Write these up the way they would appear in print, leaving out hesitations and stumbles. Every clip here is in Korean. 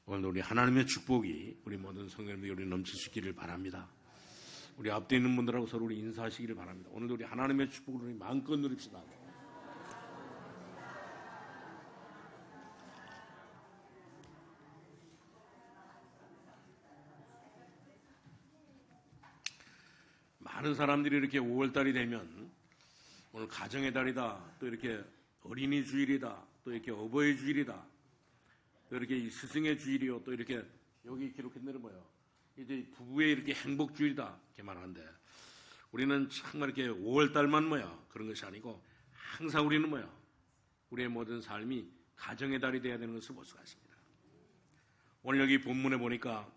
오늘 우리 하나님의 축복이 우리 모든 성도님들이 우리 넘칠 수 있기를 바랍니다. 우리 앞에 있는 분들하고 서로 우리 인사하시기를 바랍니다. 오늘도 우리 하나님의 축복을 우리 마음껏 누립시다. 많은 사람들이 이렇게 5월달이 되면 오늘 가정의 달이다, 또 이렇게 어린이 주일이다, 또 이렇게 어버이 주일이다, 또 이렇게 스승의 주일이요, 또 이렇게 여기 기록했는 대로 뭐요? 이제 부부의 이렇게 행복 주일이다 이렇게 말하는데, 우리는 정말 이렇게 5월달만 뭐야 그런 것이 아니고 항상 우리는 뭐야 우리의 모든 삶이 가정의 달이 되어야 되는 것을 볼 수가 있습니다. 오늘 여기 본문에 보니까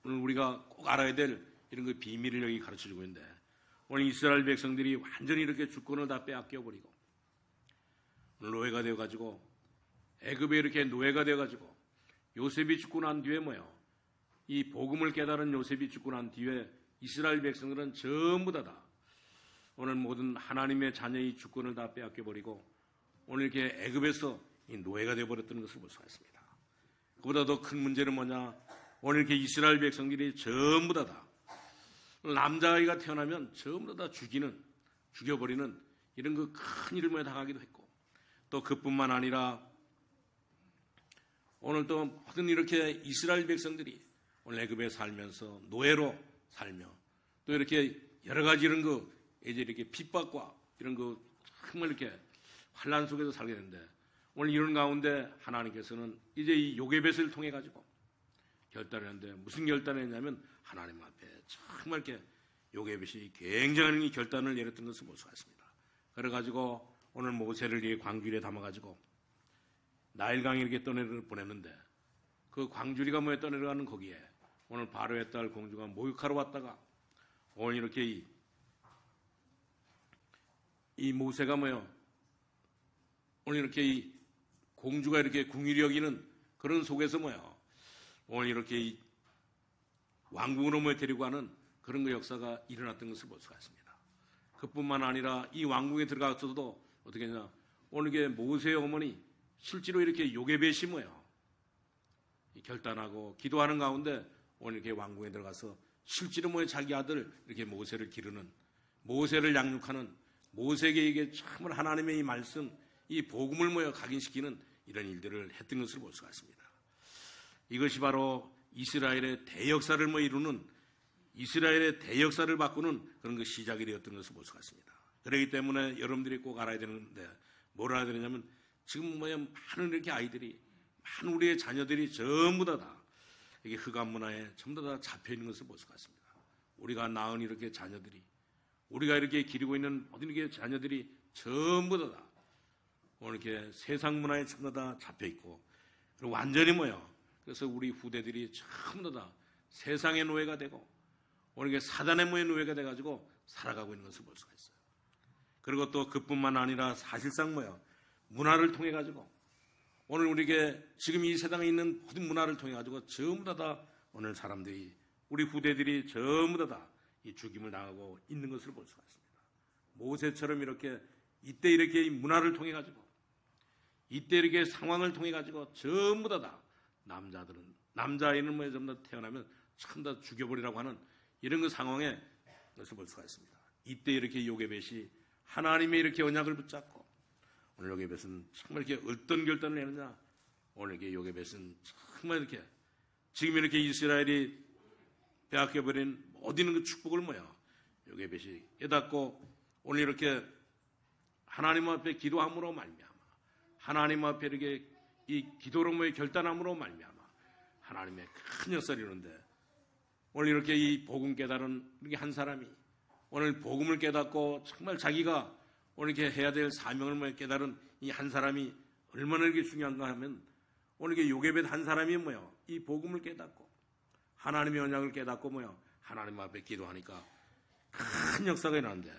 오늘 우리가 꼭 알아야 될 이런 그 비밀을 여기 가르쳐주고 있는데, 오늘 이스라엘 백성들이 완전히 이렇게 주권을 다 빼앗겨버리고 오늘 노예가 되어가지고 애굽에 이렇게 노예가 되어가지고 요셉이 죽고 난 뒤에 뭐예요? 이 복음을 깨달은 요셉이 죽고 난 뒤에 이스라엘 백성들은 전부 다 오늘 모든 하나님의 자녀의 주권을 다 빼앗겨버리고 오늘 이렇게 애굽에서 이 노예가 되어버렸다는 것을 볼 수가 있습니다. 그보다 더 큰 문제는 뭐냐? 오늘 이렇게 이스라엘 백성들이 전부 다 남자아이가 태어나면 전부 다 죽여버리는 이런 그 큰 일을 당하기도 했고, 또 그뿐만 아니라 오늘 또 모든 이렇게 이스라엘 백성들이 오늘 애굽에 살면서 노예로 살며 또 이렇게 여러 가지 이런 거 이제 이렇게 핍박과 이런 거 정말 이렇게 환난 속에서 살게 되는데, 오늘 이런 가운데 하나님께서는 이제 이 요게벳을 통해 가지고 결단을 했는데, 무슨 결단을 했냐면 하나님 앞에 정말 이렇게 요게벳이 굉장한 이 결단을 내렸던 것을 볼 수가 있습니다. 그래가지고 오늘 모세를 이 광주리에 담아가지고 나일강에 이렇게 보냈는데, 그 광주리가 뭐에 떠내려가는 거기에 오늘 바로의 딸 공주가 목욕하러 왔다가 오늘 이렇게 이 모세가 뭐요? 오늘 이렇게 이 공주가 이렇게 궁휼히 여기는 그런 속에서 뭐요? 오늘 이렇게 이 왕궁으로 뭐 데리고 가는 그런 그 역사가 일어났던 것을 볼 수가 있습니다. 그뿐만 아니라 이 왕궁에 들어가서도 어떻게 했냐? 오늘 이게 모세의 어머니 실제로 이렇게 요게벳이 뭐예요? 결단하고 기도하는 가운데 오늘 이렇게 왕궁에 들어가서 실제로 뭐예요? 자기 아들 이렇게 모세를 기르는, 모세를 양육하는, 모세에게 정말 하나님의 이 말씀, 이 복음을 뭐예요? 각인시키는 이런 일들을 했던 것을 볼 수가 있습니다. 이것이 바로 이스라엘의 대역사를 이루는, 이스라엘의 대역사를 바꾸는 그런 그 시작이 되었던 것을 볼 수가 있습니다. 그렇기 때문에 여러분들이 꼭 알아야 되는데, 뭘 알아야 되냐면 지금 많은 이렇게 아이들이, 많은 우리의 자녀들이 전부 다 이게 흑암 문화에 전부 다 잡혀 있는 것을 볼 수가 있습니다. 우리가 낳은 이렇게 자녀들이, 우리가 이렇게 기르고 있는 모든 이렇게 자녀들이 전부 다 오늘 이렇게 세상 문화에 전부 다 잡혀 있고, 그리고 완전히 그래서 우리 후대들이 전부 다 세상의 노예가 되고 오늘 이게 사단의 노예가 돼가지고 살아가고 있는 것을 볼 수가 있어요. 그리고 또 그뿐만 아니라 사실상 문화를 통해 가지고 오늘 우리에게 지금 이 세상에 있는 모든 문화를 통해 가지고 전부 다 오늘 사람들이, 우리 후대들이 전부 다 이 죽임을 당하고 있는 것을 볼 수가 있습니다. 모세처럼 이렇게 이때 이렇게 이 문화를 통해 가지고 이때 이렇게 상황을 통해 가지고 전부 다 남자아이는 전부 다 태어나면 전부 다 죽여버리라고 하는 이런 그 상황에 것을 볼 수가 있습니다. 이때 이렇게 요게벳이 하나님의 이렇게 언약을 붙잡고, 오늘 요게벳은 정말 이렇게 어떤 결단을 내느냐? 오늘 이렇게 요게벳은 정말 이렇게 지금 이렇게 이스라엘이 빼앗겨버린 모든 그 축복을 요게벳이 깨닫고 오늘 이렇게 하나님 앞에 기도함으로 말미암아, 하나님 앞에 이렇게 이 기도로 결단함으로 말미암아 하나님의 큰 역사를 이루는데, 오늘 이렇게 이 복음 깨달은 이렇게 한 사람이 오늘 복음을 깨닫고 정말 자기가 오늘 이렇게 해야 될 사명을 깨달은 이 한 사람이 얼마나 이렇게 중요한가 하면, 오늘 이렇게 요게벳 한 사람이 이 복음을 깨닫고 하나님의 언약을 깨닫고 하나님 앞에 기도하니까 큰 역사가 일어나는데,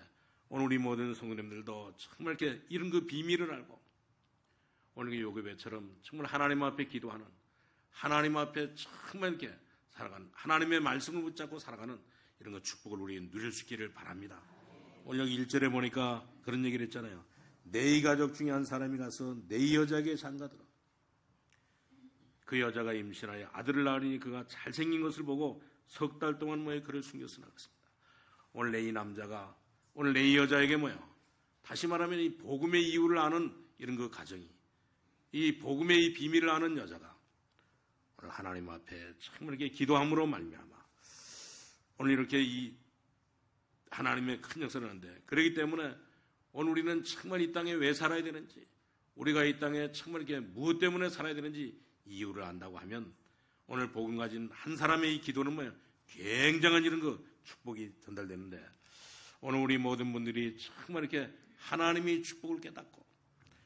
오늘 우리 모든 성도님들도 정말 이렇게 이런 그 비밀을 알고 오늘 그 요게벳처럼 정말 하나님 앞에 기도하는, 하나님 앞에 정말 이렇게 살아가는, 하나님의 말씀을 붙잡고 살아가는 이런 그 축복을 우리 누릴 수 있기를 바랍니다. 오늘 여기 1절에 보니까 그런 얘기를 했잖아요. 네 가족 중에 한 사람이 가서 네 여자에게 장가들어. 그 여자가 임신하여 아들을 낳으니 그가 잘생긴 것을 보고 석 달 동안 그를 숨겨서 나갔습니다. 오늘 내 이 남자가, 오늘 내 이 여자에게 다시 말하면 이 복음의 이유를 아는 이런 그 가정이, 이 복음의 이 비밀을 아는 여자가 오늘 하나님 앞에 정말 이렇게 기도함으로 말미암아 오늘 이렇게 이 하나님의 큰 역사를 하는데, 그렇기 때문에 오늘 우리는 정말 이 땅에 왜 살아야 되는지, 우리가 이 땅에 정말 이렇게 무엇 때문에 살아야 되는지 이유를 안다고 하면 오늘 복음 가진 한 사람의 이 기도는 굉장한 이런 그 축복이 전달되는데, 오늘 우리 모든 분들이 정말 이렇게 하나님의 축복을 깨닫고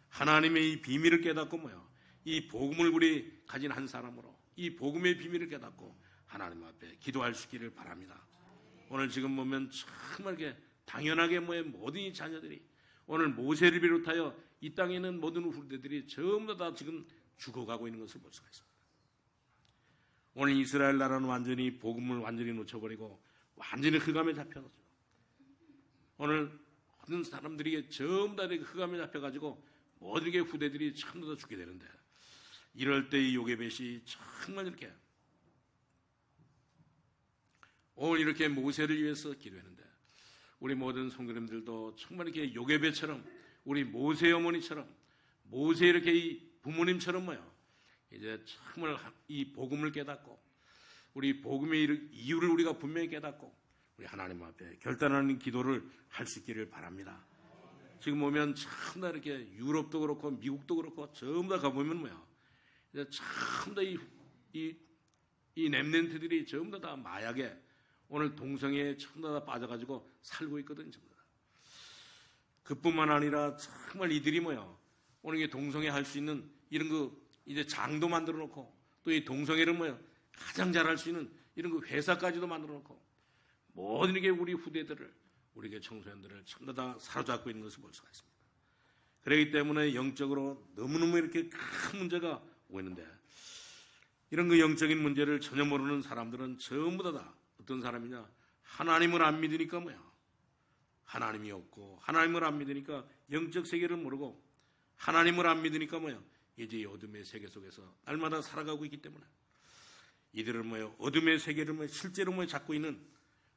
하나님의 이 비밀을 깨닫고 이 복음을 우리 가진 한 사람으로 이 복음의 비밀을 깨닫고 하나님 앞에 기도할 수 있기를 바랍니다. 오늘 지금 보면 정말 이렇게 당연하게 모든 이 자녀들이 오늘 모세를 비롯하여 이 땅에 있는 모든 후대들이 전부 다 지금 죽어가고 있는 것을 볼 수가 있습니다. 오늘 이스라엘 나라는 완전히 복음을 완전히 놓쳐버리고 완전히 흑암에 잡혀가죠. 오늘 모든 사람들이 전부 다 흑암에 잡혀가지고 모든 게 후대들이 전부 다 죽게 되는데, 이럴 때 이 요게벳이 정말 이렇게 오늘 이렇게 모세를 위해서 기도했는데, 우리 모든 성도님들도 정말 이렇게 요게벳처럼 우리 모세 어머니처럼 모세 이렇게 이 부모님처럼 이제 정말 이 복음을 깨닫고 우리 복음의 이유를 우리가 분명히 깨닫고 우리 하나님 앞에 결단하는 기도를 할 수 있기를 바랍니다. 지금 보면 참다 이렇게 유럽도 그렇고 미국도 그렇고 전부 다 가보면 이제 참다 이 렘넌트들이 전부 다 마약에 오늘 동성애에 전부 다 빠져가지고 살고 있거든요. 전부 다. 그뿐만 아니라 정말 이들이 오늘 이게 동성애 할 수 있는 이런 그 이제 장도 만들어 놓고 또 이 동성애를 가장 잘할 수 있는 이런 그 회사까지도 만들어 놓고 모든 게 우리 후대들을 우리 청소년들을 전부 다 사로잡고 있는 것을 볼 수가 있습니다. 그렇기 때문에 영적으로 너무너무 이렇게 큰 문제가 오고 있는데, 이런 그 영적인 문제를 전혀 모르는 사람들은 전부 다 어떤 사람이냐, 하나님을 안 믿으니까 하나님이 없고 하나님을 안 믿으니까 영적 세계를 모르고 하나님을 안 믿으니까 이제 이 어둠의 세계 속에서 날마다 살아가고 있기 때문에 이들은 어둠의 세계를 실제로 잡고 있는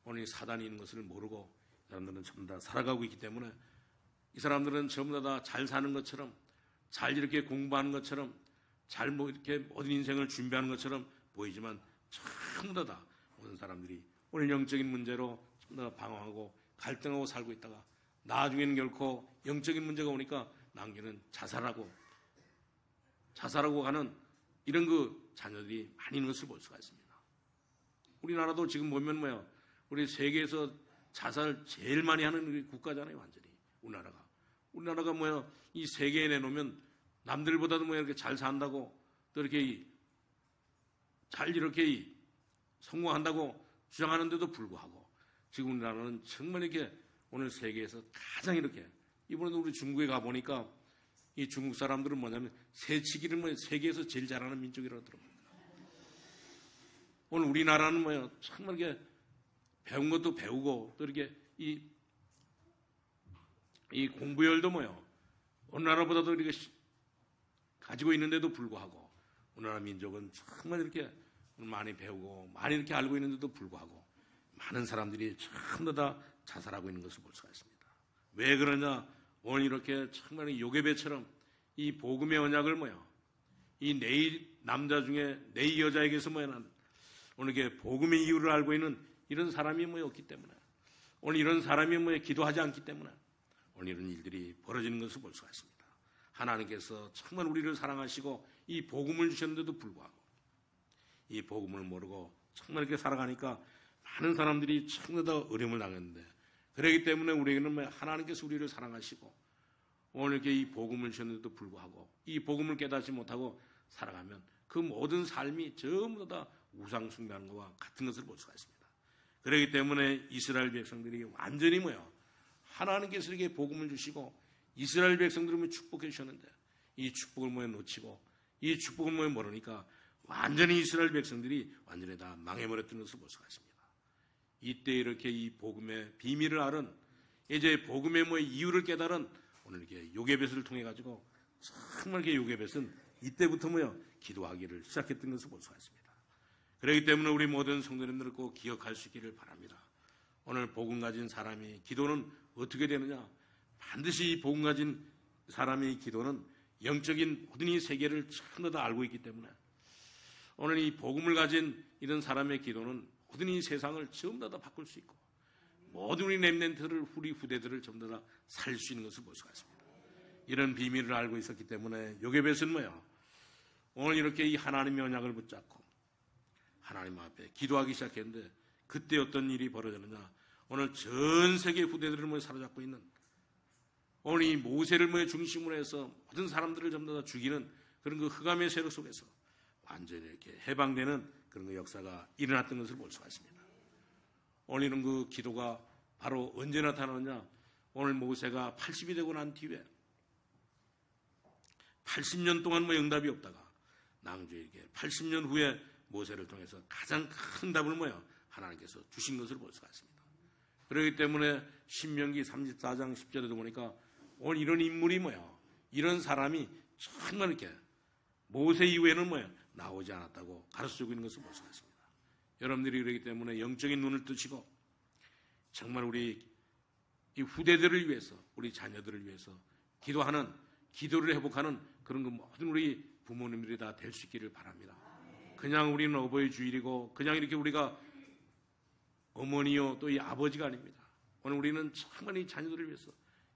오늘 사단이 있는 것을 모르고 사람들은 전부 다 살아가고 있기 때문에 이 사람들은 전부 다 잘 사는 것처럼 잘 이렇게 공부하는 것처럼 잘 이렇게 모든 인생을 준비하는 것처럼 보이지만 전부 다 모든 사람들이 오늘 영적인 문제로 전부 다 방황하고 갈등하고 살고 있다가 나중에는 결코 영적인 문제가 오니까 나중에는 자살하고 가는 이런 그 자녀들이 많이 있는 것을 볼 수가 있습니다. 우리나라도 지금 보면 우리 세계에서 자살 제일 많이 하는 국가잖아요. 완전히 우리나라가 이 세계에 내놓으면 남들보다도 이렇게 잘 산다고 또 이렇게 잘 이렇게 성공한다고 주장하는데도 불구하고 지금 우리나라는 정말 이렇게 오늘 세계에서 가장 이렇게, 이번에도 우리 중국에 가보니까 이 중국 사람들은 뭐냐면 새치기를 세계에서 제일 잘하는 민족이라고 들어봅니다. 오늘 우리나라는 정말 이렇게 배운 것도 배우고 또 이렇게 이 공부열도 어느 나라보다도 이렇게 가지고 있는데도 불구하고 우리나라 민족은 정말 이렇게 많이 배우고 많이 이렇게 알고 있는데도 불구하고 많은 사람들이 전부 다 자살하고 있는 것을 볼 수가 있습니다. 왜 그러냐? 오늘 이렇게 정말 요게벳처럼 이 복음의 언약을 이 네 남자 중에 네 여자에게서 오늘 이렇게 복음의 이유를 알고 있는 이런 사람이 없기 때문에, 오늘 이런 사람이 기도하지 않기 때문에 오늘 이런 일들이 벌어지는 것을 볼 수가 있습니다. 하나님께서 정말 우리를 사랑하시고 이 복음을 주셨는데도 불구하고 이 복음을 모르고 정말 이렇게 살아가니까 많은 사람들이 전부 다 어려움을 당했는데, 그렇기 때문에 우리에게는 하나님께서 우리를 사랑하시고 오늘 이렇게 이 복음을 주셨는데도 불구하고 이 복음을 깨닫지 못하고 살아가면 그 모든 삶이 전부 다 우상 숭배하는 것과 같은 것을 볼 수가 있습니다. 그렇기 때문에 이스라엘 백성들이 완전히 하나님께서 이렇게 복음을 주시고 이스라엘 백성들을 축복해 주셨는데 이 축복을 놓치고 이 축복을 모르니까 완전히 이스라엘 백성들이 완전히 다 망해버렸던 것을 볼 수가 있습니다. 이때 이렇게 이 복음의 비밀을 알은, 이제 복음의 이유를 깨달은 오늘 이렇게 요게벳을 통해 가지고 정말 이렇게 요게벳은 이때부터 기도하기를 시작했던 것을 볼 수가 있습니다. 그렇기 때문에 우리 모든 성도님들은 꼭 기억할 수 있기를 바랍니다. 오늘 복음 가진 사람이 기도는 어떻게 되느냐? 반드시 이 복음 가진 사람의 기도는 영적인 모든 이 세계를 전부 다 알고 있기 때문에 오늘 이 복음을 가진 이런 사람의 기도는 모든 이 세상을 전부 다 바꿀 수 있고 모든 우리 렘넌트를 우리 후대들을 전부 다 살릴 수 있는 것을 볼 수가 있습니다. 이런 비밀을 알고 있었기 때문에 요게벳은 오늘 이렇게 이 하나님의 언약을 붙잡고 하나님 앞에 기도하기 시작했는데 그때 어떤 일이 벌어졌느냐? 오늘 전 세계 후대들을 사로잡고 있는 오늘 이 모세를 중심으로 해서 모든 사람들을 전부 다 죽이는 그런 그 흑암의 세력 속에서 완전히 이렇게 해방되는 그런 그 역사가 일어났던 것을 볼 수가 있습니다. 오늘 이런 그 기도가 바로 언제 나타나느냐? 오늘 모세가 80이 되고 난 뒤에 80년 동안 응답이 없다가 낭주에게 80년 후에 모세를 통해서 가장 큰 답을 하나님께서 주신 것을 볼 수가 있습니다. 그렇기 때문에 신명기 34장 10절에도 보니까 오늘 이런 인물이 이런 사람이 정말 이렇게 모세 이후에는 나오지 않았다고 가르쳐주고 있는 것을 볼 수가 있습니다. 여러분들이 그렇기 때문에 영적인 눈을 뜨시고 정말 우리 이 후대들을 위해서 우리 자녀들을 위해서 기도하는 기도를 회복하는 그런 그 모든 우리 부모님들이 다 될 수 있기를 바랍니다. 그냥 우리는 어버이 주일이고 그냥 이렇게 우리가 어머니요 또 이 아버지가 아닙니다. 오늘 우리는 정말 이 자녀들을 위해서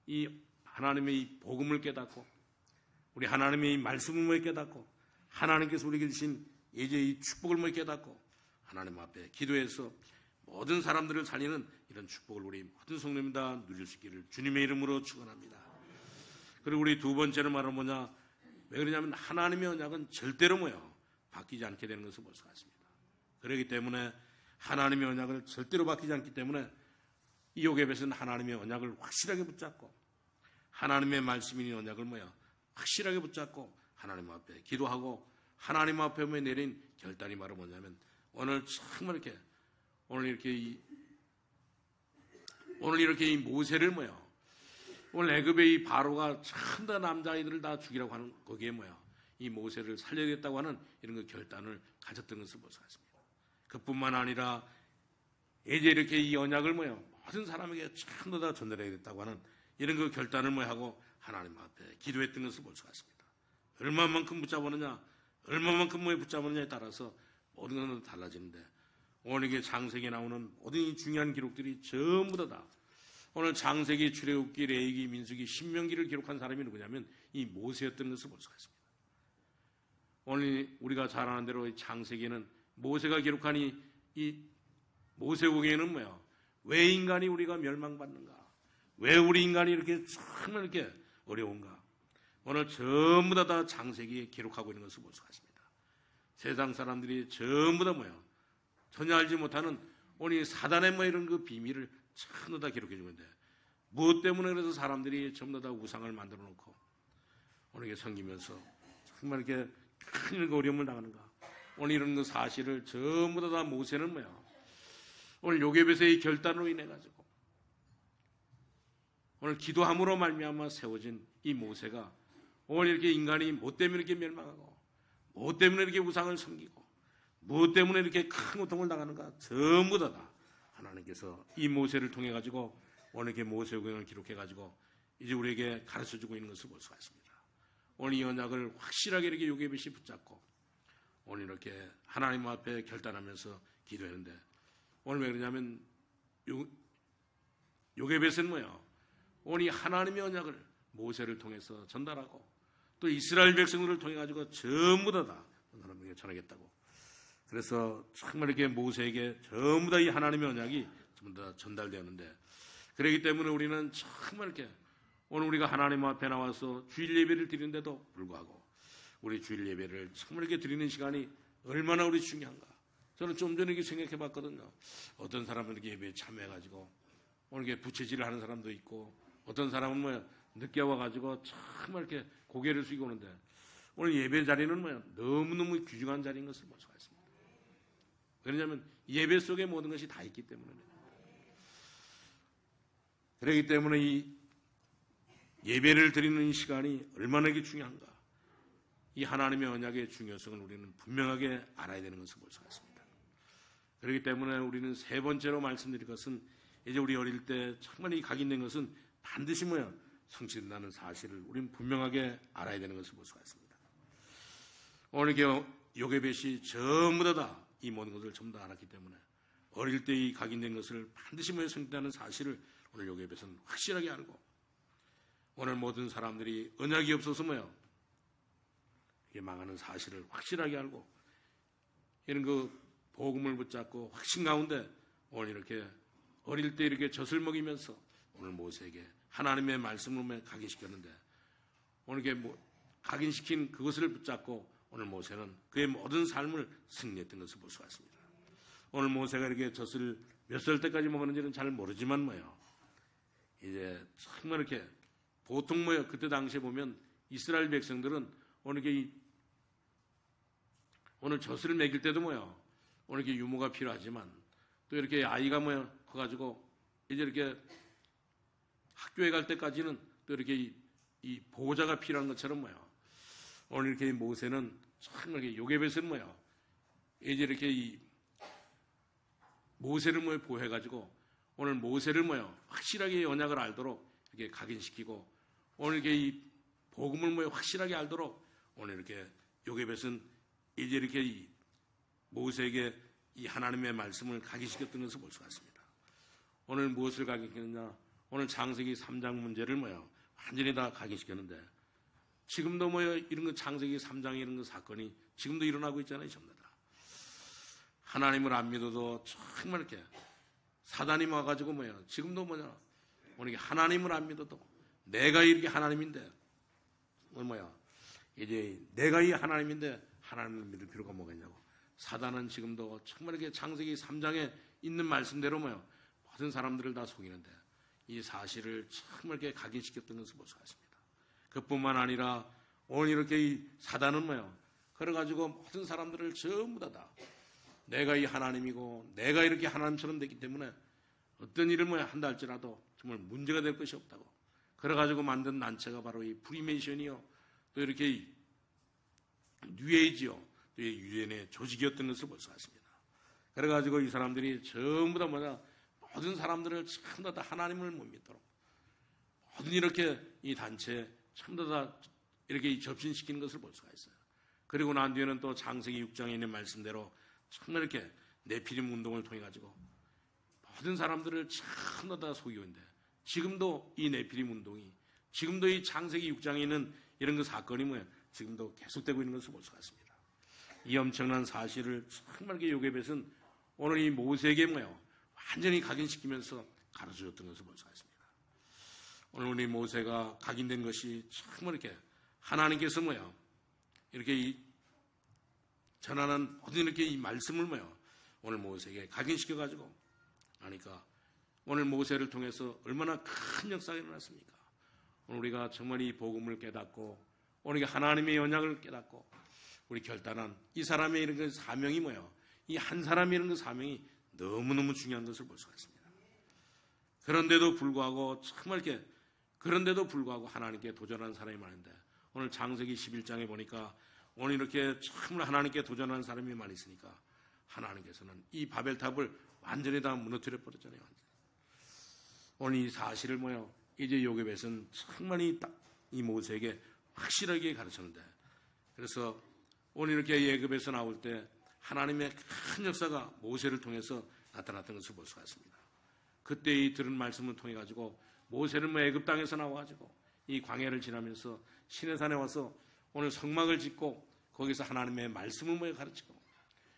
이 하나님의 이 복음을 깨닫고 우리 하나님의 이 말씀을 깨닫고 하나님께서 우리에게 주신 이제 이 축복을 깨닫고 하나님 앞에 기도해서 모든 사람들을 살리는 이런 축복을 우리 모든 성도님 다 누릴 수 있기를 주님의 이름으로 축원합니다. 그리고 우리 두 번째로 말은 뭐냐? 왜 그러냐면 하나님의 언약은 절대로 바뀌지 않게 되는 것을 볼 수가 있습니다. 그렇기 때문에 하나님의 언약을 절대로 바뀌지 않기 때문에 이 요게벳은 하나님의 언약을 확실하게 붙잡고 하나님의 말씀인 언약을 확실하게 붙잡고 하나님 앞에 기도하고 하나님 앞에 내린 결단이 바로 뭐냐면 오늘 정말 이렇게 오늘 이렇게 이 모세를 오늘 애굽의 이 바로가 참 다 남자아이들을 다 죽이라고 하는 거기에 이 모세를 살려야겠다고 하는 이런 그 결단을 가졌던 것을 볼 수가 있습니다. 그뿐만 아니라 이제 이렇게 이 언약을 모든 사람에게 전부 다 전달해야겠다고 하는 이런 그 결단을 하고 하나님 앞에 기도했던 것을 볼 수가 있습니다. 얼마만큼 붙잡았느냐, 얼마만큼 붙잡았느냐에 따라서 모든 것은 달라지는데 오늘 이게 창세기에 나오는 모든 이 중요한 기록들이 전부 다 오늘 창세기, 출애굽기, 레위기, 민수기, 신명기를 기록한 사람이 누구냐면 이 모세였던 것을 볼 수가 있습니다. 오늘 우리가 잘 아는 대로 이 창세기에는 모세가 기록한 이 모세오경에는 왜 인간이 우리가 멸망받는가? 왜 우리 인간이 이렇게 정말 이렇게 어려운가? 오늘 전부 다 창세기에 기록하고 있는 것을 볼 수가 있습니다. 세상 사람들이 전부 다 전혀 알지 못하는 오늘 사단의 이런 그 비밀을 전부 다 기록해 주는데 무엇 때문에 그래서 사람들이 전부 다 우상을 만들어 놓고 오늘 이게 섬기면서 정말 이렇게 큰 어려움을 당하는가? 오늘 이런 그 사실을 전부 다 모세는 오늘 요게벳의 결단으로 인해 가지고 오늘 기도함으로 말미암아 세워진 이 모세가 오늘 이렇게 인간이 뭐 때문에 이렇게 멸망하고 뭐 때문에 이렇게 우상을 섬기고 뭐 때문에 이렇게 큰 고통을 당하는가? 전부 다 하나님께서 이 모세를 통해 가지고 오늘 이렇게 모세오경을 기록해 가지고 이제 우리에게 가르쳐 주고 있는 것을 볼 수가 있습니다. 오늘 이 언약을 확실하게 이렇게 요게벳이 붙잡고 오늘 이렇게 하나님 앞에 결단하면서 기도했는데 오늘 왜 그러냐면 요게벳은 오늘 이 하나님의 언약을 모세를 통해서 전달하고 또 이스라엘 백성들을 통해 가지고 전부 다 하나님에게 전하겠다고. 그래서 정말 이렇게 모세에게 전부 다 이 하나님의 언약이 전부 다 전달되었는데 그렇기 때문에 우리는 정말 이렇게 오늘 우리가 하나님 앞에 나와서 주일 예배를 드리는데도 불구하고 우리 주일 예배를 정말 이렇게 드리는 시간이 얼마나 우리 중요한가. 저는 좀 전에 이렇게 생각해 봤거든요. 어떤 사람은 이렇게 예배에 참여해가지고 오늘 이렇게 부채질을 하는 사람도 있고 어떤 사람은 늦게 와가지고 정말 이렇게 고개를 숙이고 오는데 오늘 예배 자리는 너무너무 귀중한 자리인 것을 볼 수가 있습니다. 왜냐하면 예배 속에 모든 것이 다 있기 때문입니다. 그렇기 때문에 이 예배를 드리는 이 시간이 얼마나 이게 중요한가. 이 하나님의 언약의 중요성을 우리는 분명하게 알아야 되는 것을 볼 수가 있습니다. 그렇기 때문에 우리는 세 번째로 말씀드릴 것은 이제 우리 어릴 때 정말 이 각인된 것은 반드시 성취된다는 사실을 우리는 분명하게 알아야 되는 것을 볼 수가 있습니다. 오늘 요게벳이 전부 다 이 모든 것을 전부 다 알았기 때문에 어릴 때 이 각인된 것을 반드시 성취된다는 사실을 오늘 요게벳은 확실하게 알고, 오늘 모든 사람들이 언약이 없어서 이게 망하는 사실을 확실하게 알고, 이런 복음을 붙잡고 확신 가운데 오늘 이렇게 어릴 때 이렇게 젖을 먹이면서 오늘 모세에게 하나님의 말씀을 각인시켰는데, 오늘 이렇게 각인시킨 그것을 붙잡고 오늘 모세는 그의 모든 삶을 승리했던 것을 볼 수가 있습니다. 오늘 모세가 이렇게 젖을 몇 살 때까지 먹었는지는 잘 모르지만 이제 정말 이렇게 보통 그때 당시에 보면 이스라엘 백성들은 오늘 젖을 먹일 때도 오늘 이렇게 유모가 필요하지만 또 이렇게 아이가 커가지고 이제 이렇게 학교에 갈 때까지는 또 이렇게 이 보호자가 필요한 것처럼 오늘 이렇게 모세는 정말 이렇게 요게벳은 이제 이렇게 이 모세를 보호해가지고 오늘 모세를 확실하게 언약을 알도록 이렇게 각인시키고, 오늘 이렇게 이 복음을 확실하게 알도록 오늘 이렇게 요게벳은 이제 이렇게 이 모세에게 이 하나님의 말씀을 각인시켰던 것을 볼 수가 있습니다. 오늘 무엇을 각인시켰느냐? 오늘 창세기 3장 문제를 완전히 다 각인시켰는데, 지금도 이런 거 창세기 3장에 이런 사건이 지금도 일어나고 있잖아요. 전부 다. 하나님을 안 믿어도 정말 이렇게 사단이 와가지고 지금도 오늘 하나님을 안 믿어도 내가 이렇게 하나님인데 이제 내가 이 하나님인데 하나님을 믿을 필요가 뭐가 있냐고. 사단은 지금도 정말 이렇게 창세기 3장에 있는 말씀대로 모든 사람들을 다 속이는데, 이 사실을 정말 이렇게 각인시켰던 것을 볼 수가 있습니다. 그뿐만 아니라 오늘 이렇게 이 사단은 그래가지고 모든 사람들을 전부 다 내가 이 하나님이고 내가 이렇게 하나님처럼 됐기 때문에 어떤 일을 한다 할지라도 정말 문제가 될 것이 없다고, 그래가지고 만든 단체가 바로 이 프리메이션이요, 또 이렇게 이 뉴에이지요, 또 이 유엔의 조직이었던 것을 볼 수가 있습니다. 그래가지고 이 사람들이 전부 다 모든 사람들을 전부 다 하나님을 못 믿도록 모든 이렇게 이 단체에 전부 다 이렇게 접신시키는 것을 볼 수가 있어요. 그리고 난 뒤에는 또 창세기 6장에 있는 말씀대로 정말 이렇게 네피림 운동을 통해 가지고 모든 사람들을 전부 다 속이고 있는데, 지금도 이 네피림 운동이, 지금도 이 창세기 6장에 있는 이런 사건이 지금도 계속되고 있는 것을 볼 수가 있습니다. 이 엄청난 사실을 정말 요게벳은 오늘 이 모세에게 완전히 각인시키면서 가르쳐줬던 것을 볼 수가 있습니다. 오늘 우리 모세가 각인된 것이 정말 이렇게 하나님께서 이렇게 전하는 모든 이렇게 이 말씀을 오늘 모세에게 각인시켜가지고 하니까 오늘 모세를 통해서 얼마나 큰 역사가 일어났습니까? 오늘 우리가 정말 이 복음을 깨닫고 오늘 하나님의 언약을 깨닫고 우리 결단한 이 사람의 이런 사명이 이 한 사람의 이런 사명이 너무너무 중요한 것을 볼 수가 있습니다. 그런데도 불구하고 정말 이렇게 그런데도 불구하고 하나님께 도전하는 사람이 많은데, 오늘 창세기 11장에 보니까 오늘 이렇게 정말 하나님께 도전하는 사람이 많이 있으니까 하나님께서는 이 바벨탑을 완전히 다 무너뜨려 버렸잖아요. 오늘 이 사실을 이제 요게벳은 정말 이 모세에게 확실하게 가르쳤는데, 그래서 오늘 이렇게 예굽에서 나올 때 하나님의 큰 역사가 모세를 통해서 나타났던 것을 볼 수가 있습니다. 그때 이 들은 말씀을 통해 가지고 모세는 애굽 땅에서 나와가지고 이 광야를 지나면서 시내산에 와서 오늘 성막을 짓고 거기서 하나님의 말씀을 가르치고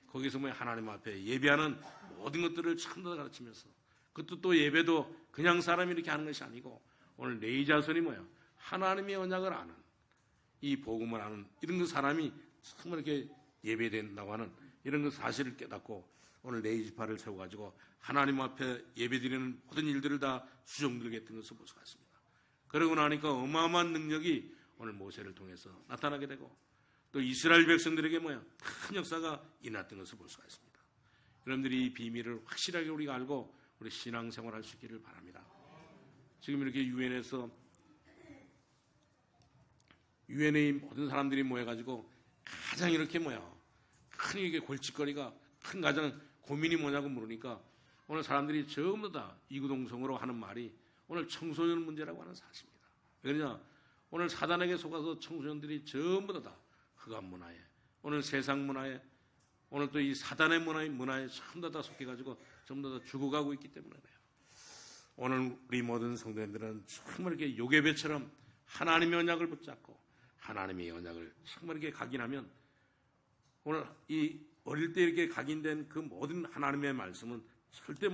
거기서 하나님 앞에 예배하는 모든 것들을 전부 다 가르치면서, 그것도 또 예배도 그냥 사람이 이렇게 하는 것이 아니고 오늘 레위 자손이 하나님의 언약을 아는, 이 복음을 아는 이런 사람이 정말 이렇게 예배된다고 하는 이런 사실을 깨닫고 오늘 레위 지파를 세워가지고 하나님 앞에 예배드리는 모든 일들을 다 수정들게 했던 것을 볼 수가 있습니다. 그러고 나니까 어마어마한 능력이 오늘 모세를 통해서 나타나게 되고 또 이스라엘 백성들에게 큰 역사가 일어났던 것을 볼 수가 있습니다. 여러분들이 이 비밀을 확실하게 우리가 알고 우리 신앙생활 할 수 있기를 바랍니다. 지금 이렇게 유엔에서 UNA 모든 사람들이 모여가지고 가장 이렇게 큰 이게 골칫거리가 큰 가장 고민이 뭐냐고 물으니까 오늘 사람들이 전부 다 이구동성으로 하는 말이 오늘 청소년 문제라고 하는 사실입니다. 왜냐 오늘 사단에게 속아서 청소년들이 전부 다 흑암 문화에 오늘 세상 문화에 오늘 또 이 사단의 문화에 전부 다 속해가지고 전부 다 죽어가고 있기 때문에 그래요. 오늘 우리 모든 성도님들은 정말 이렇게 요괴배처럼 하나님의 언약을 붙잡고 하나님의 언약을 정말 이렇게 각인하면 오늘 이 어릴 때 이렇게 각인된 그 모든 하나님의 말씀은 절대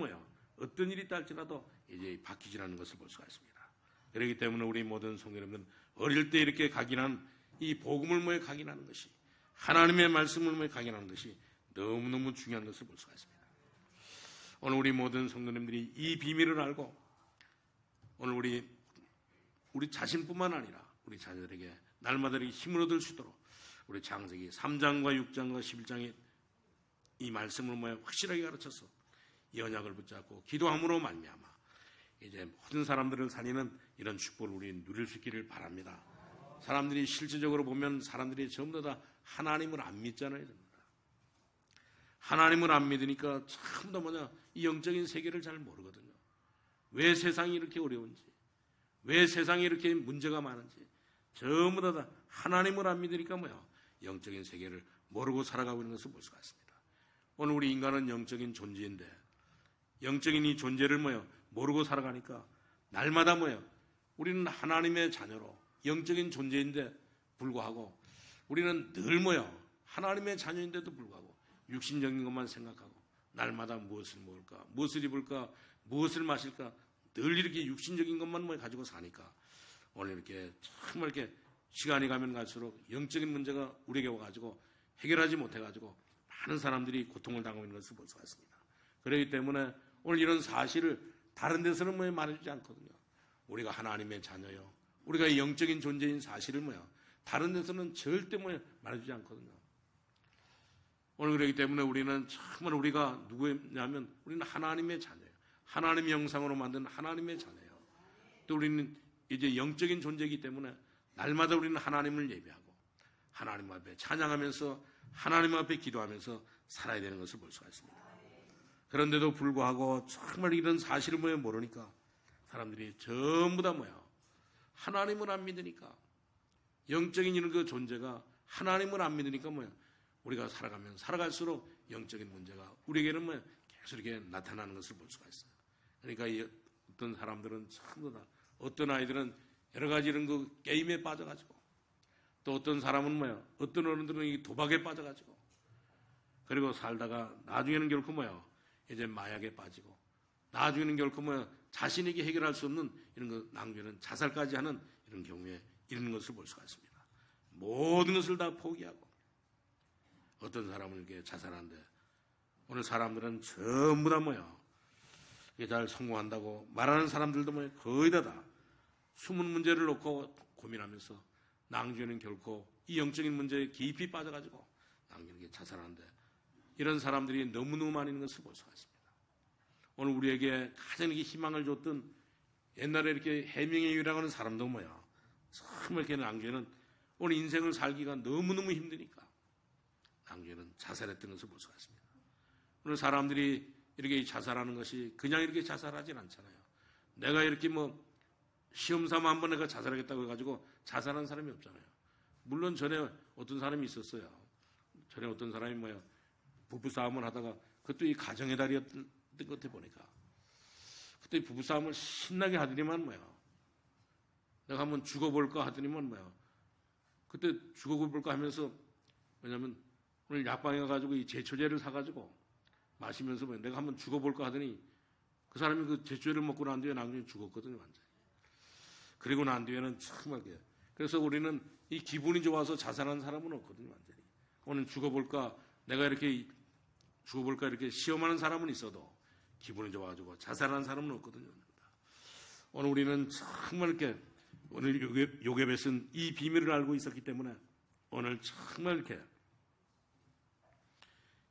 어떤 일이 있다 할지라도 이제 바뀌지 않는 것을 볼 수가 있습니다. 그렇기 때문에 우리 모든 성도님들은 어릴 때 이렇게 각인한 이 복음을 각인하는 것이 하나님의 말씀을 각인하는 것이 너무너무 중요한 것을 볼 수가 있습니다. 오늘 우리 모든 성도님들이 이 비밀을 알고 오늘 우리 자신뿐만 아니라 우리 자녀들에게 날마다 힘을 얻을 수 있도록 우리 창세기 3장과 6장과 11장의 이 말씀을 확실하게 가르쳐서 이 언약을 붙잡고 기도함으로 말미암아 이제 모든 사람들을 살리는 이런 축복을 우리 누릴 수 있기를 바랍니다. 사람들이 실질적으로 보면 사람들이 전부 다 하나님을 안 믿잖아요. 하나님을 안 믿으니까 전부 다 이 영적인 세계를 잘 모르거든요. 왜 세상이 이렇게 어려운지, 왜 세상에 이렇게 문제가 많은지 전부 다 하나님을 안 믿으니까 영적인 세계를 모르고 살아가고 있는 것을 볼 수가 있습니다. 오늘 우리 인간은 영적인 존재인데 영적인 이 존재를 모르고 살아가니까 날마다 우리는 하나님의 자녀로 영적인 존재인데 불구하고 우리는 늘 하나님의 자녀인데도 불구하고 육신적인 것만 생각하고 날마다 무엇을 먹을까, 무엇을 입을까, 무엇을 마실까 늘 이렇게 육신적인 것만 가지고 사니까 오늘 이렇게 정말 이렇게 시간이 가면 갈수록 영적인 문제가 우리에게 와가지고 해결하지 못해가지고 많은 사람들이 고통을 당하고 있는 것을 볼 수가 있습니다. 그렇기 때문에 오늘 이런 사실을 다른 데서는 말해주지 않거든요. 우리가 하나님의 자녀요, 우리가 영적인 존재인 사실을 다른 데서는 절대 말해주지 않거든요. 오늘 그렇기 때문에 우리는 정말 우리가 누구냐면 우리는 하나님의 자녀예요. 하나님의 형상으로 만든 하나님의 자녀예요. 또 우리는 이제 영적인 존재이기 때문에 날마다 우리는 하나님을 예배하고 하나님 앞에 찬양하면서 하나님 앞에 기도하면서 살아야 되는 것을 볼 수가 있습니다. 그런데도 불구하고 정말 이런 사실을 모르니까 사람들이 전부 다 하나님을 안 믿으니까 영적인 이런 그 존재가 하나님을 안 믿으니까 우리가 살아가면 살아갈수록 영적인 문제가 우리에게는 계속 이렇게 나타나는 것을 볼 수가 있어요. 그러니까 어떤 사람들은 전부 다 어떤 아이들은 여러 가지 이런 그 게임에 빠져가지고 또 어떤 사람은 어떤 어른들은 이 도박에 빠져가지고 그리고 살다가 나중에는 결코 이제 마약에 빠지고 나중에는 결코 자신에게 해결할 수 없는 이런 거 낭비는 자살까지 하는 이런 경우에 이런 것을 볼 수가 있습니다. 모든 것을 다 포기하고 어떤 사람은 이렇게 자살하는데 오늘 사람들은 전부 다 이게 잘 성공한다고 말하는 사람들도 거의 다 숨은 문제를 놓고 고민하면서 낭주에는 결코 이 영적인 문제에 깊이 빠져가지고 낭주에게 자살하는데 이런 사람들이 너무너무 많이 있는 것을 볼 수가 있습니다. 오늘 우리에게 가장 이렇게 희망을 줬던 옛날에 이렇게 해밍웨이라고 하는 사람도 정말 이렇게 낭주에는 오늘 인생을 살기가 너무너무 힘드니까 낭주에는 자살했던 것을 볼 수가 있습니다. 오늘 사람들이 이렇게 자살하는 것이 그냥 이렇게 자살하진 않잖아요. 내가 이렇게 시험 삼아 한번 내가 자살하겠다고 해가지고 자살한 사람이 없잖아요. 물론 전에 어떤 사람이 있었어요. 전에 어떤 사람이 부부싸움을 하다가 그것도 이 가정의 달이었던 것 같아 보니까 그때 부부싸움을 신나게 하더니만 내가 한번 죽어볼까 하더니만 그때 죽어볼까 하면서 왜냐면 오늘 약방에 가가지고 이 제초제를 사가지고 마시면서 내가 한번 죽어볼까 하더니 그 사람이 그 제초제를 먹고 난 뒤에 나중에 죽었거든요, 완전히. 그리고 난 뒤에는 정말 그래서 우리는 이 기분이 좋아서 자살하는 사람은 없거든요, 완전히. 오늘 죽어볼까, 내가 이렇게 죽어볼까 이렇게 시험하는 사람은 있어도 기분이 좋아가지고 자살하는 사람은 없거든요. 오늘 우리는 정말 이렇게 오늘 요괴벳은 이 비밀을 알고 있었기 때문에 오늘 정말 이렇게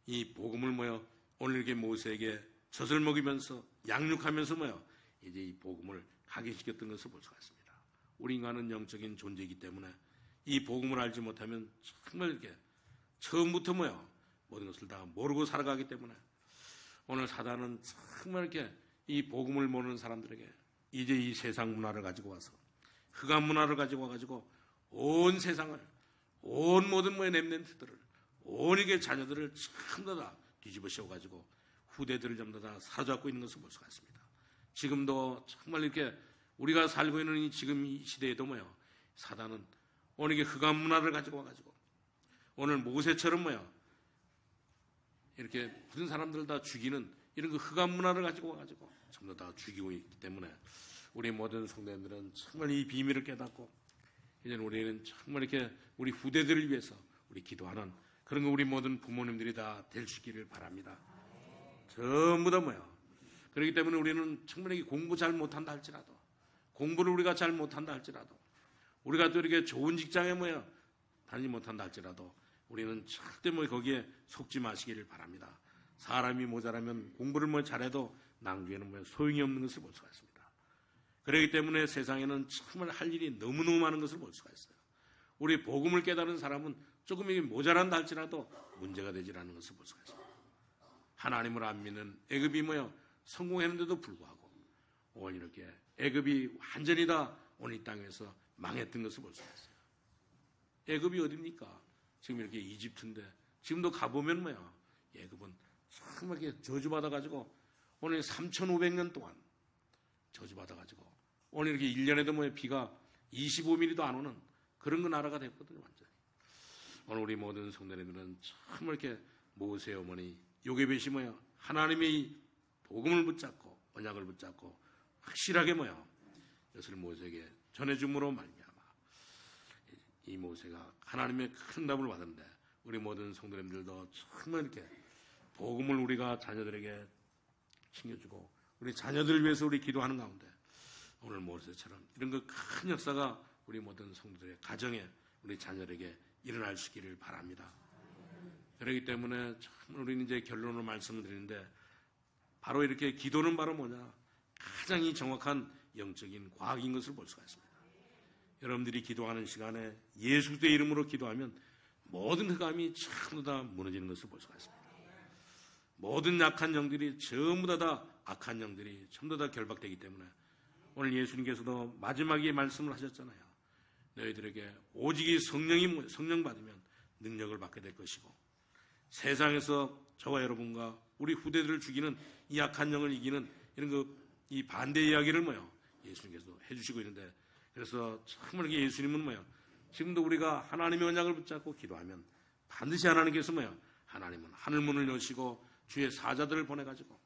이 복음을 오늘 이렇게 모세에게 젖을 먹이면서 양육하면서 이제 이 복음을 각인시켰던 것을 볼 수가 있습니다. 우리 인간은 영적인 존재이기 때문에 이 복음을 알지 못하면 정말 이렇게 처음부터 모든 것을 다 모르고 살아가기 때문에 오늘 사단은 정말 이렇게 이 복음을 모르는 사람들에게 이제 이 세상 문화를 가지고 와서 흑암 문화를 가지고 와가지고 온 세상을 온 모든 랩런트들을 온 이게 자녀들을 전부 다 뒤집어 씌워가지고 후대들을 전부 다 사로잡고 있는 것을 볼 수가 있습니다. 지금도 정말 이렇게 우리가 살고 있는 이 지금 이 시대에도 사단은 오늘 이게 흑암 문화를 가지고 와가지고 오늘 모세처럼 이렇게 모든 사람들을 다 죽이는 이런 그 흑암 문화를 가지고 와가지고 전부 다 죽이고 있기 때문에 우리 모든 성도님들은 정말 이 비밀을 깨닫고 이제 우리는 정말 이렇게 우리 후대들을 위해서 우리 기도하는 그런 거 우리 모든 부모님들이 다 될 수 있기를 바랍니다. 전부 다 그렇기 때문에 우리는 정말 이렇게 공부 잘 못한다 할지라도 공부를 우리가 잘 못한다 할지라도 우리가 또 이렇게 좋은 직장에 다니지 못한다 할지라도 우리는 절대 거기에 속지 마시기를 바랍니다. 사람이 모자라면 공부를 잘해도 낭비에는 소용이 없는 것을 볼 수가 있습니다. 그렇기 때문에 세상에는 정말 할 일이 너무너무 많은 것을 볼 수가 있어요. 우리 복음을 깨달은 사람은 조금 모자란다 할지라도 문제가 되질 않는 것을 볼 수가 있습니다. 하나님을 안 믿는 애굽이 성공했는데도 불구하고 오늘 이렇게 애굽이 완전히 다 오늘 이 땅에서 망했던 것을 볼 수가 있어요. 애굽이 어딥니까? 지금 이렇게 이집트인데 지금도 가보면 애굽은 정말 이렇게 저주받아가지고 오늘 3,500년 동안 저주받아가지고 오늘 이렇게 1년에도 비가 25mm도 안 오는 그런 그 나라가 됐거든요. 완전히. 오늘 우리 모든 성도님들은 정말 이렇게 모세 어머니 요게벳이 하나님의 이 복음을 붙잡고 언약을 붙잡고 확실하게 이것을 모세에게 전해줌으로 말미암아 이 모세가 하나님의 큰 답을 받았는데 우리 모든 성도님들도 정말 이렇게 복음을 우리가 자녀들에게 챙겨주고 우리 자녀들을 위해서 우리 기도하는 가운데 오늘 모세처럼 이런 그 큰 역사가 우리 모든 성도들의 가정에 우리 자녀에게 일어날 수 있기를 바랍니다. 그렇기 때문에 참 우리는 이제 결론을 말씀을 드리는데 바로 이렇게 기도는 바로 가장 이 정확한 영적인 과학인 것을 볼 수가 있습니다. 여러분들이 기도하는 시간에 예수 그리스도의 이름으로 기도하면 모든 흑암이 전부 다 무너지는 것을 볼 수가 있습니다. 모든 약한 영들이 전부 다 악한 영들이 전부 다 결박되기 때문에 오늘 예수님께서도 마지막에 말씀을 하셨잖아요. 너희들에게 오직 성령 받으면 능력을 받게 될 것이고 세상에서 저와 여러분과 우리 후대들을 죽이는 이 악한 영을 이기는 이런 이 반대 이야기를 예수님께서 해주시고 있는데 그래서 정말 예수님은 지금도 우리가 하나님의 언약을 붙잡고 기도하면 반드시 하나님께서 하나님은 하늘문을 여시고 주의 사자들을 보내가지고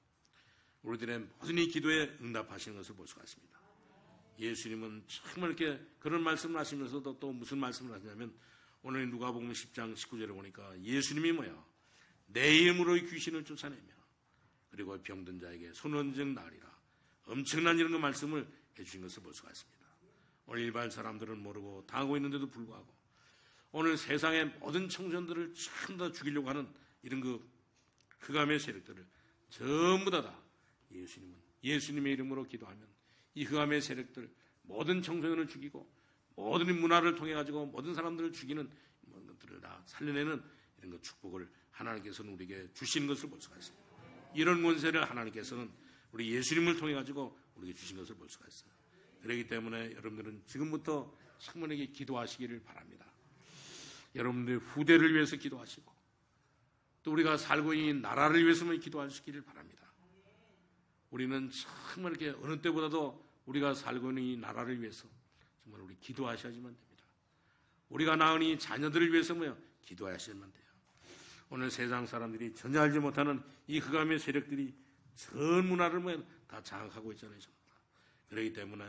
우리들의 모든 이 기도에 응답하시는 것을 볼 수가 있습니다. 예수님은 정말 이렇게 그런 말씀을 하시면서도 또 무슨 말씀을 하시냐면 오늘 누가복음 10장 19절에 보니까 예수님이 내 이름으로 귀신을 쫓아내며 그리고 병든 자에게 손원증 나으리라 엄청난 이런 그 말씀을 해주신 것을 볼 수가 있습니다. 오늘 일반 사람들은 모르고 당하고 있는데도 불구하고 오늘 세상의 모든 청년들을 전부 다 죽이려고 하는 이런 그 흑암의 세력들을 전부 다 예수님의 이름으로 기도하면 이 흑암의 세력들 모든 청소년을 죽이고 모든 문화를 통해 가지고 모든 사람들을 죽이는 것들을 다 살려내는 이런 그 축복을 하나님께서는 우리에게 주신 것을 볼 수가 있습니다. 이런 권세를 하나님께서는 우리 예수님을 통해 가지고 우리에게 주신 것을 볼 수가 있어요. 그렇기 때문에 여러분들은 지금부터 성령에게 기도하시기를 바랍니다. 여러분들의 후대를 위해서 기도하시고 또 우리가 살고 있는 나라를 위해서만 기도하시기를 바랍니다. 우리는 정말 이렇게 어느 때보다도 우리가 살고 있는 이 나라를 위해서 정말 우리 기도하셔야지만 됩니다. 우리가 낳은 이 자녀들을 위해서 기도하셔야만 돼요. 오늘 세상 사람들이 전혀 알지 못하는 이 흑암의 세력들이 전 문화를 다 장악하고 있잖아요. 그렇기 때문에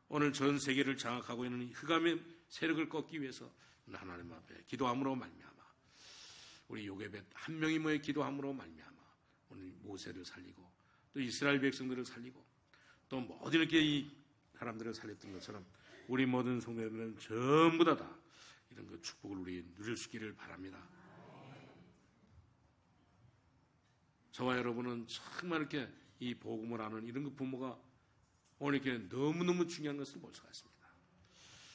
오늘 전 세계를 장악하고 있는 이 흑암의 세력을 꺾기 위해서 하나님 앞에 기도함으로 말미암아 우리 요게벳 한 명이 기도함으로 말미암아 오늘 모세를 살리고 또 이스라엘 백성들을 살리고 또 모든 이렇게 이 사람들을 살렸던 것처럼 우리 모든 성도들은 전부 다 이런 그 축복을 우리 누릴 수 있기를 바랍니다. 저와 여러분은 정말 이렇게 이 복음을 아는 이런 그 부모가 오늘 이렇게 너무너무 중요한 것을 볼 수가 있습니다.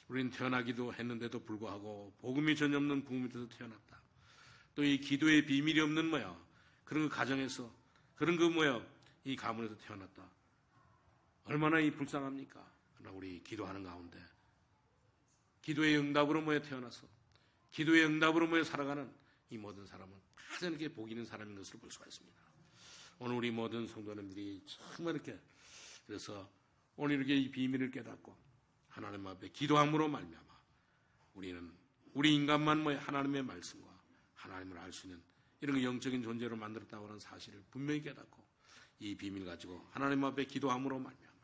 우리는 태어나기도 했는데도 불구하고 복음이 전혀 없는 부모님에서 태어났다. 또 이 기도의 비밀이 없는 그런 그 가정에서 그런 이 가문에서 태어났다. 얼마나 이 불쌍합니까? 그러나 우리 기도하는 가운데 기도의 응답으로 태어나서 기도의 응답으로 살아가는 이 모든 사람은 가장 이렇게 복 있는 사람인 것을 볼 수가 있습니다. 오늘 우리 모든 성도님들이 정말 이렇게 그래서 오늘 이렇게 이 비밀을 깨닫고 하나님 앞에 기도함으로 말미암아 우리는 우리 인간만 하나님의 말씀과 하나님을 알 수 있는 이런 영적인 존재로 만들었다고 하는 사실을 분명히 깨닫고 이 비밀 가지고 하나님 앞에 기도함으로 말미암아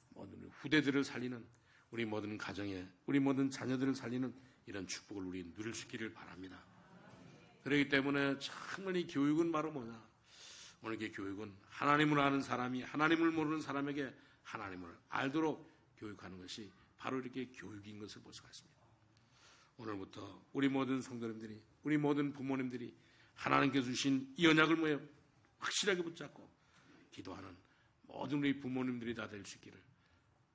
모든 후대들을 살리는 우리 모든 가정에 우리 모든 자녀들을 살리는 이런 축복을 우리 누릴 수 있기를 바랍니다. 그렇기 때문에 정말 이 교육은 바로 뭐냐? 오늘 이 교육은 하나님을 아는 사람이 하나님을 모르는 사람에게 하나님을 알도록 교육하는 것이 바로 이렇게 교육인 것을 볼 수가 있습니다. 오늘부터 우리 모든 성도님들이 우리 모든 부모님들이 하나님께서 주신 이 언약을 확실하게 붙잡고 기도하는 모든 우리 부모님들이 다 될 수 있기를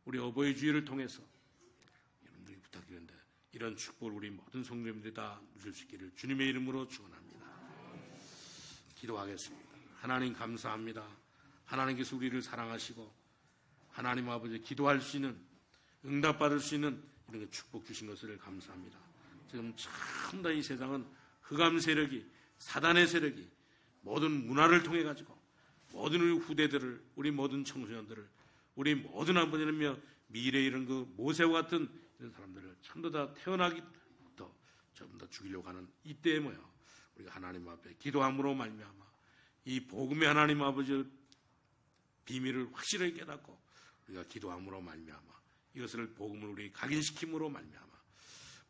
우리 어버이 주일을 통해서 여러분들이 부탁드리는데 이런 축복을 우리 모든 성도님들이 다 누릴 수 있기를 주님의 이름으로 축원합니다. 기도하겠습니다. 하나님 감사합니다. 하나님께서 우리를 사랑하시고 하나님 아버지 기도할 수 있는 응답받을 수 있는 이런 축복 주신 것을 감사합니다. 지금 참 다 이 세상은 흑암 세력이 사단의 세력이 모든 문화를 통해 가지고 모든 우리 후대들을 우리 모든 청소년들을 우리 모든 아버지는며 미래에 이런 모세와 같은 이런 사람들을 전부 다 태어나기부터 전부 다 죽이려고 하는 이때에 우리가 하나님 앞에 기도함으로 말미암아 이 복음의 하나님 아버지 비밀을 확실하게 깨닫고 우리가 기도함으로 말미암아 이것을 복음을 우리 각인시킴으로 말미암아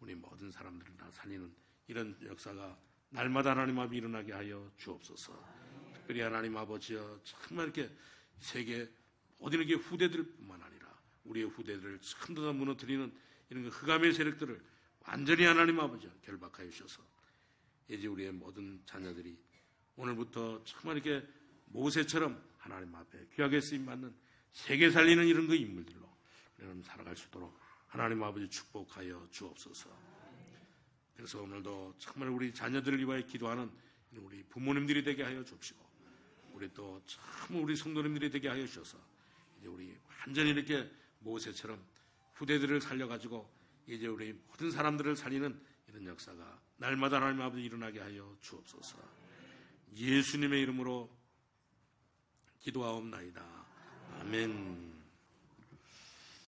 우리 모든 사람들을 다 살리는 이런 역사가 날마다 하나님 앞에 일어나게 하여 주옵소서. 특별히 하나님 아버지여 정말 이렇게 세계 모든 게 후대들뿐만 아니라 우리의 후대들을 전부 다 무너뜨리는 이런 흑암의 세력들을 완전히 하나님 아버지 결박하여 주셔서 이제 우리의 모든 자녀들이 오늘부터 정말 이렇게 모세처럼 하나님 앞에 귀하게 쓰임받는 세계 살리는 이런 인물들로 우리는 살아갈 수 있도록 하나님 아버지 축복하여 주옵소서. 그래서 오늘도 정말 우리 자녀들을 위하여 기도하는 우리 부모님들이 되게 하여 주옵시고 우리 또 참 우리 성도님들이 되게 하여 주셔서 이제 우리 완전히 이렇게 모세처럼 후대들을 살려가지고 이제 우리 모든 사람들을 살리는 이런 역사가 날마다 하나님 아버지 일어나게 하여 주옵소서. 예수님의 이름으로 기도하옵나이다. 아멘.